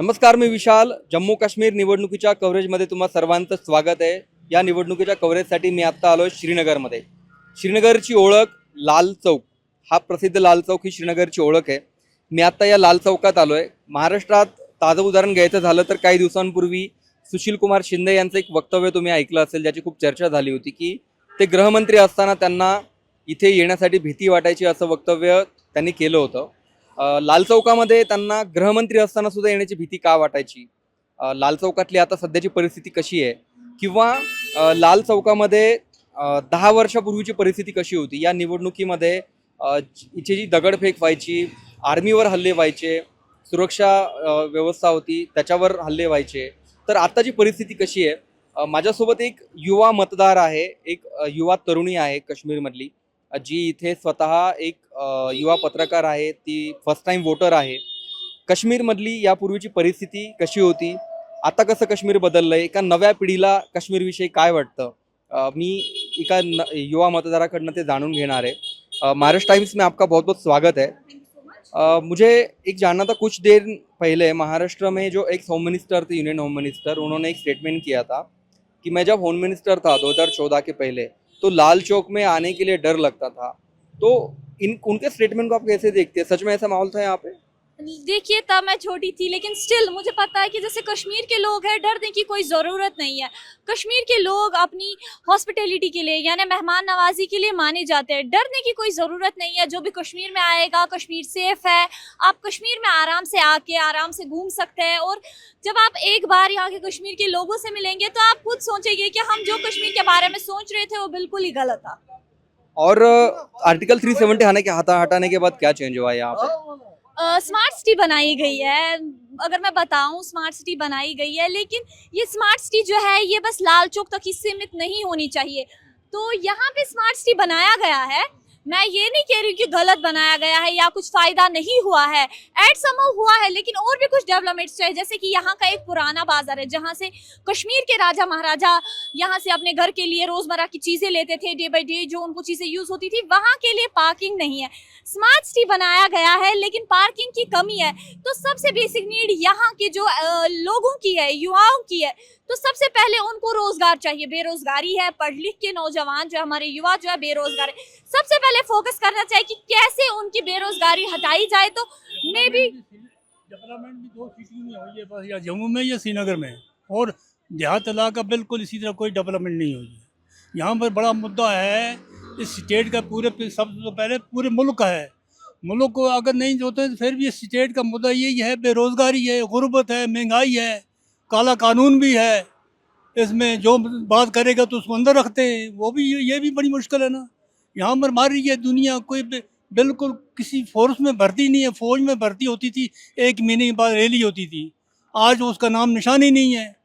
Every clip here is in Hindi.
नमस्कार, मी विशाल. जम्मू काश्मीर निवडणुकीच्या कव्हरेजमध्ये तुम्हा सर्वांचं स्वागत आहे. या निवडणुकीच्या कव्हरेजसाठी मी आत्ता आलो श्रीनगरमध्ये. श्रीनगरची ओळख लाल चौक, हा प्रसिद्ध लाल चौक ही श्रीनगरची ओळख आहे. मी आत्ता या लाल चौकात आलो आहे. महाराष्ट्रात ताजं उदाहरण घ्यायचं झालं तर काही दिवसांपूर्वी सुशील कुमार शिंदे यांचं एक वक्तव्य तुम्ही ऐकलं असेल, ज्याची खूप चर्चा झाली होती की ते गृहमंत्री असताना त्यांना इथे येण्यासाठी भीती वाटायची, असं वक्तव्य त्यांनी केलं होतं. लाल चौकामध्ये त्यांना गृहमंत्री असताना सुद्धा येण्याची भीती का वाटायची, लाल चौकातली आता सध्याची परिस्थिती कशी आहे, किंवा लाल चौकामध्ये 10 वर्षापूर्वीची परिस्थिती कशी होती, या निवडणुकीमध्ये इथे जी दगडफेक व्हायची, आर्मीवर हल्ले व्हायचे, सुरक्षा व्यवस्था होती त्याच्यावर हल्ले व्हायचे, तर आत्ताची परिस्थिती कशी आहे. माझ्यासोबत एक युवा मतदार आहे, एक युवा तरुणी आहे काश्मीरमधली, जी इथे स्वतः एक युवा पत्रकार आहे, ती फर्स्ट टाइम वोटर आहे. काश्मीरमधली यापूर्वीची परिस्थिती कशी होती, आता कसं काश्मीर बदललंय, एका नव्या पिढीला काश्मीरविषयी काय वाटतं, मी एका युवा मतदाराकडनं ते जाणून घेणार आहे. महाराष्ट्र टाइम्स में आपका बहुत बहुत स्वागत है. मुझे एक जानना था, कुछ देर पहले महाराष्ट्र में जो एक्स होम मिनिस्टर थे, यूनियन होम मिनिस्टर, उन्होंने एक स्टेटमेंट किया था कि मैं जब होम मिनिस्टर था 2014 के पहले, तो लाल चौक में आने के लिए डर लगता था. तो उनके स्टेटमेंट को आप कैसे देखते हैं, सच में ऐसा माहौल था यहाँ पे? देखिए, तब मैं छोटी थी, लेकिन स्टिल मुझे पता है कि जैसे कश्मीर के लोग हैं, डरने की कोई ज़रूरत नहीं है. कश्मीर के लोग अपनी हॉस्पिटैलिटी के लिए यानी मेहमान नवाजी के लिए माने जाते हैं. डरने की कोई ज़रूरत नहीं है. जो भी कश्मीर में आएगा, कश्मीर सेफ है. आप कश्मीर में आराम से आके आराम से घूम सकते हैं. और जब आप एक बार यहाँ के कश्मीर के लोगों से मिलेंगे तो आप खुद सोचेंगे कि हम जो कश्मीर के बारे में सोच रहे थे वो बिल्कुल ही गलत था. और आर्टिकल 370 हटाने के बाद क्या चेंज हुआ है यहाँ पे? स्मार्ट सिटी बनाई गई है. अगर मैं बताऊं, स्मार्ट सिटी बनाई गई है, लेकिन ये स्मार्ट सिटी जो है ये बस लाल चौक तक ही सीमित नहीं होनी चाहिए. तो यहाँ पे स्मार्ट सिटी बनाया गया है. मैं ये नहीं कह रही हूँ कि गलत बनाया गया है या कुछ फायदा नहीं हुआ है. एट समहाउ हुआ है, लेकिन और भी कुछ डेवलपमेंट्स चाहिए. जैसे कि यहाँ का एक पुराना बाजार है जहाँ से कश्मीर के राजा महाराजा यहाँ से अपने घर के लिए रोजमर्रा की चीजें लेते थे, डे बाई डे जो उनको चीजें यूज होती थी. वहाँ के लिए पार्किंग नहीं है. स्मार्ट सिटी बनाया गया है लेकिन पार्किंग की कमी है. तो सबसे बेसिक नीड यहाँ के जो लोगों की है, युवाओं की है, तो सबसे पहले उनको रोजगार चाहिए. बेरोजगारी है, पढ़ लिख के नौजवान जो हमारे युवा जो है बेरोजगार है. सबसे पहले फोकस करना चाहिए कि कैसे उनकी बेरोजगारी हटाई जाए. तो मे बी डेवलपमेंट भी 2 सिटी में हुई है, बस या जम्मू में या श्रीनगर में, और देहात इलाका बिल्कुल इसी तरह कोई डेवलपमेंट नहीं हुई है. यहाँ पर बड़ा मुद्दा है इस स्टेट का, पूरे सबसे पहले पूरे मुल्क का है. मुल्क को अगर नहीं होते तो फिर भी इस स्टेट का मुद्दा यही है, बेरोजगारी है, गुर्बत है, महंगाई है, काला कानून भी है. इसमें जो बात करेगा तो उसको अंदर रखते हैं, वो भी ये भी बड़ी मुश्किल है ना. यहाँ पर मार रही है दुनिया, कोई बिल्कुल किसी फोर्स में भर्ती नहीं है. फौज में भर्ती होती थी, 1 महीने के बाद रैली होती थी. आज उसका नाम निशान ही नहीं है.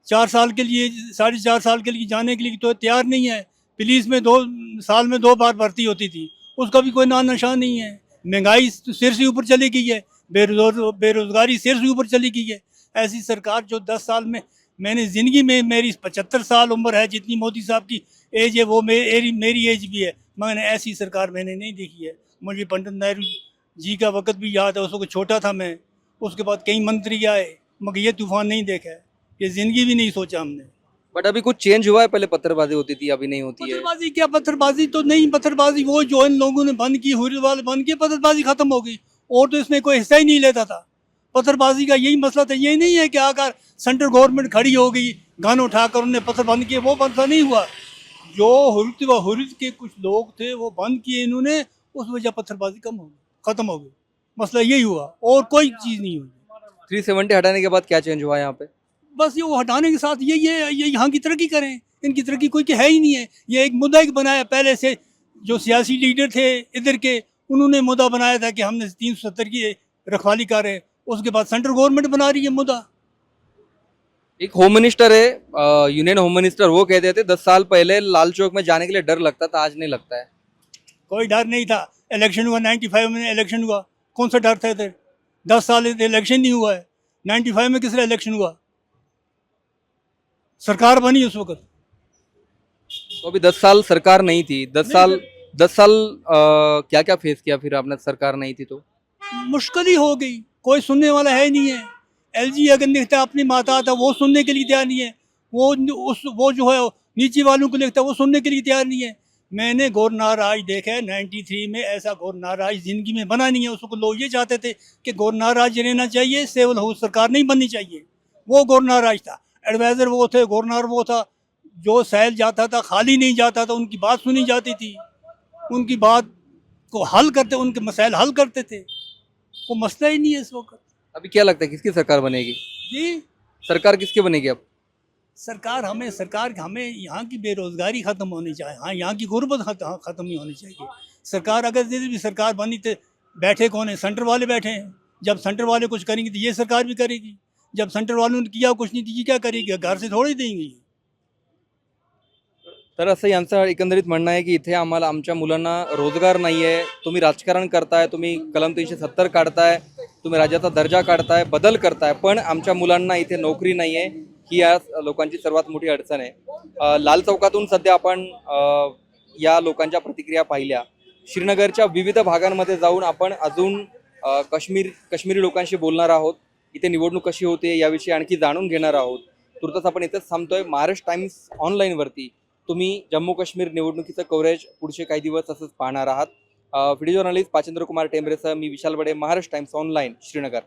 4 साल के लिए, 4.5 साल के लिए जाने के लिए तो तैयार नहीं है. पुलिस में 2 साल में 2 बार भर्ती होती थी, उसका भी कोई नाम निशान नहीं है. महंगाई सिर से ऊपर चली गई है, बेरोजगारी सिर से ऊपर चली गई है. ऐसी सरकार जो 10 साल में, मैंने ज़िंदगी में, मेरी 75 साल उम्र है, जितनी मोदी साहब की एज है वो मेरी एज भी है, मैंने ऐसी सरकार मैंने नहीं देखी है. मुझे पंडित नेहरू जी का वक्त भी याद है, उसको छोटा था मैं. उसके बाद कई मंत्री आए, मगर ये तूफान नहीं देखा है, ये ज़िंदगी भी नहीं सोचा हमने. बट अभी कुछ चेंज हुआ है, पहले पत्थरबाजी होती थी, अभी नहीं होती है. पत्थरबाजी क्या, पत्थरबाजी तो नहीं. पत्थरबाजी वो जो इन लोगों ने बंद की, हुर्रियत वाले बंद किए, पत्थरबाजी खत्म हो गई. और तो इसमें कोई हिस्सा ही नहीं लेता था. पत्थरबाजी का यही मसला था. ये नहीं है कि अगर सेंट्रल गवर्नमेंट खड़ी हो गई, गन उठाकर उन्होंने पत्थर बंद किए, वो मसला नहीं हुआ. जो हुर्रियत के कुछ लोग थे वो बंद किए इन्होंने, उस वजह पत्थरबाजी कम हो गई, खत्म हो गई. मसला यही हुआ, और कोई चीज़ नहीं हुई. 370 हटाने के बाद क्या चेंज हुआ यहाँ पे? बस ये वो हटाने के साथ यही है, ये यहाँ की तरक्की करें. इनकी तरक्की कोई है ही नहीं है. ये एक मुद्दा एक बनाया पहले से, जो सियासी लीडर थे इधर के, उन्होंने मुद्दा बनाया था कि हमने 370 की रखवाली करें. उसके बाद सेंट्रल गवर्नमेंट बना रही है मुद्दा. एक होम मिनिस्टर है, यूनियन होम मिनिस्टर, वो कहते थे 10 साल पहले लाल चौक में जाने के लिए डर लगता था, आज नहीं लगता है. कोई डर नहीं था. इलेक्शन हुआ 95 में, इलेक्शन हुआ, कौन सा डर था इधर? 10 साल इलेक्शन नहीं हुआ है. 95 में किस इलेक्शन हुआ? सरकार बनी उस वक्त. तो अभी 10 साल सरकार नहीं थी. 10 साल क्या क्या फेस किया फिर आपने, सरकार नहीं थी तो? मुश्किल ही हो गई, कोई सुनने वाला है नहीं है. एलजी अगर लिखता है अपनी माता था वो सुनने के लिए तैयार नहीं है, वो जो है नीचे वालों को लिखता है वो सुनने के लिए तैयार नहीं है। मैंने घोर नाराज देखा है 93 में, ऐसा घोर नाराज ज़िंदगी में बना नहीं है। उसको लोग ये चाहते थे कि घोर नाराज रहना चाहिए, सिविल हाउस सरकार नहीं बननी चाहिए, वो घोर नाराज था। एडवाइज़र वो थे, गवर्नर वो था, जो सहल जाता था खाली नहीं जाता था, उनकी बात सुनी जाती थी, उनकी बात को हल करते, उनके मसाइल हल करते थे। वो मसला ही नहीं है इस वक्त। अभी क्या लगता है किसकी सरकार बनेगी? जी सरकार किसकी बनेगी अब? सरकार हमें यहाँ की बेरोजगारी ख़त्म होनी चाहिए, हाँ यहाँ की गुर्बत ख़त्म नहीं होनी चाहिए। सरकार अगर जिस भी सरकार बनी तो बैठे कौन है? सेंटर वाले बैठे हैं। जब सेंटर वाले कुछ करेंगे तो ये सरकार भी करेगी, जब सेंटर वालों ने किया कुछ नहीं तो ये क्या करेगी? घर से थोड़ी देंगी। तर असं यांचं एकंदरीत म्हणणं आहे की इथे आम्हाला आमच्या मुलांना रोजगार नाही आहे. तुम्ही राजकारण करताय, तुम्ही कलम 370 काढताय, तुम्ही राज्याचा दर्जा काढताय, बदल करताय, पण आमच्या मुलांना इथे नोकरी नाही आहे. ही या लोकांची सर्वात मोठी अडचण आहे. लाल चौकातून सध्या आपण या लोकांच्या प्रतिक्रिया पाहिल्या. श्रीनगरच्या विविध भागांमध्ये जाऊन आपण अजून काश्मीरी लोकांशी बोलणार आहोत. इथे निवडणूक कशी होते याविषयी आणखी जाणून घेणार आहोत. तुर्तास आपण इथेच थांबतोय. महाराष्ट्र टाइम्स ऑनलाईनवरती तुम्ही जम्मू काश्मीर निवडणुकीचं कव्हरेज पुढचे काही दिवस असंच पाहणार आहात. व्हिडिओ जर्नलिस्ट पाचेंद्र कुमार टेंबरेसह मी विशाल बडे, महाराष्ट्र टाइम्स ऑनलाईन, श्रीनगर.